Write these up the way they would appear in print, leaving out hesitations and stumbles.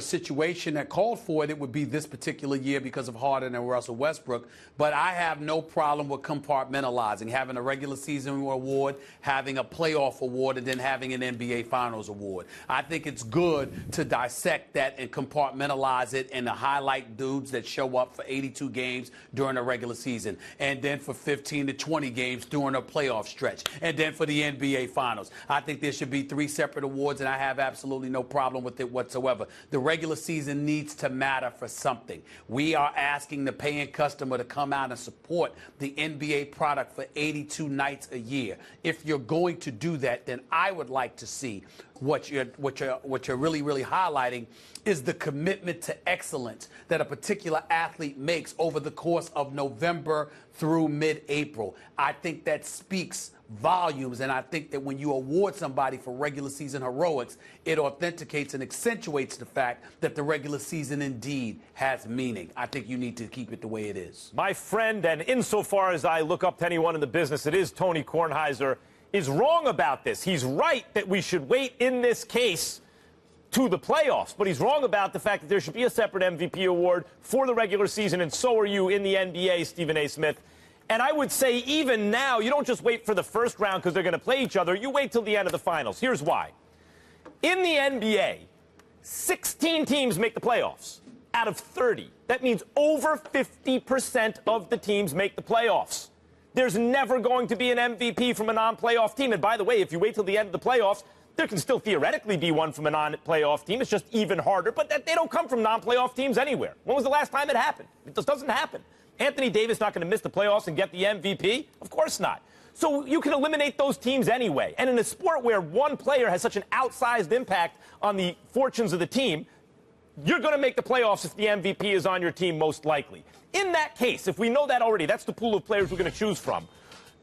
situation that called for it, it would be this particular year because of Harden and Russell Westbrook. But I have no problem with compartmentalizing, having a regular season award, having a playoff award, and then having an NBA Finals award. I think it's good to dissect that and compartmentalize it and to highlight dudes that show up for 82 games during a regular season, and then for 15 to 20 games during a playoff stretch, and then for the NBA Finals. I think there should be 3 separate awards, and I have absolutely no problem with it whatsoever. The regular season needs to matter for something. We are asking the paying customer to come out and support the NBA product for 82 nights a year. If you're going to do that, then I would like to see what you're really, really highlighting is the commitment to excellence that a particular athlete makes over the course of November through mid-April. I think that speaks volumes, and I think that when you award somebody for regular season heroics, it authenticates and accentuates the fact that the regular season indeed has meaning. I think you need to keep it the way it is. My friend, and insofar as I look up to anyone in the business, it is Tony Kornheiser, is wrong about this. He's right that we should wait in this case to the playoffs, but he's wrong about the fact that there should be a separate MVP award for the regular season, and so are you in the NBA, Stephen A. Smith. And I would say even now, you don't just wait for the first round because they're going to play each other. You wait till the end of the finals. Here's why. In the NBA, 16 teams make the playoffs out of 30. That means over 50% of the teams make the playoffs. There's never going to be an MVP from a non-playoff team. And by the way, if you wait till the end of the playoffs, there can still theoretically be one from a non-playoff team. It's just even harder. But they don't come from non-playoff teams anywhere. When was the last time it happened? It just doesn't happen. Anthony Davis not going to miss the playoffs and get the MVP? Of course not. So you can eliminate those teams anyway. And in a sport where one player has such an outsized impact on the fortunes of the team, you're going to make the playoffs if the MVP is on your team, most likely. In that case, if we know that already, that's the pool of players we're going to choose from.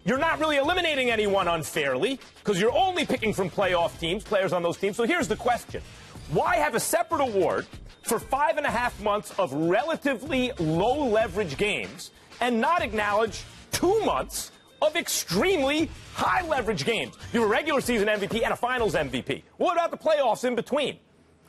You're not really eliminating anyone unfairly because you're only picking from playoff teams, players on those teams. So here's the question. Why have a separate award for 5.5 months of relatively low-leverage games and not acknowledge 2 months of extremely high-leverage games? You have a regular season MVP and a finals MVP. What about the playoffs in between?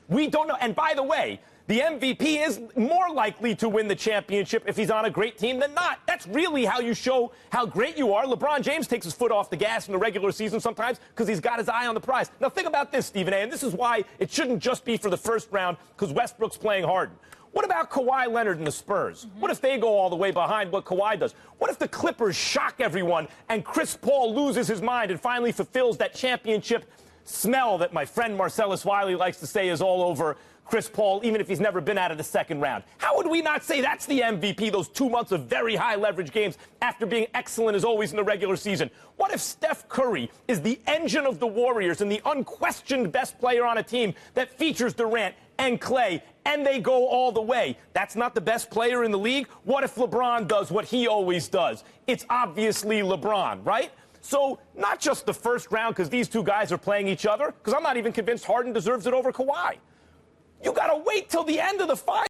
We don't know. And by the way, the MVP is more likely to win the championship if he's on a great team than not. That's really how you show how great you are. LeBron James takes his foot off the gas in the regular season sometimes because he's got his eye on the prize. Now think about this, Stephen A., and this is why it shouldn't just be for the first round because Westbrook's playing Harden. What about Kawhi Leonard and the Spurs? What if they go all the way behind what Kawhi does? What if the Clippers shock everyone and Chris Paul loses his mind and finally fulfills that championship smell that my friend Marcellus Wiley likes to say is all over Chris Paul, even if he's never been out of the second round? How would we not say that's the MVP, those 2 months of very high leverage games after being excellent as always in the regular season? What if Steph Curry is the engine of the Warriors and the unquestioned best player on a team that features Durant and Clay, and they go all the way? That's not the best player in the league? What if LeBron does what he always does? It's obviously LeBron, right? So not just the first round because these two guys are playing each other, because I'm not even convinced Harden deserves it over Kawhi. You got to wait till the end of the fight.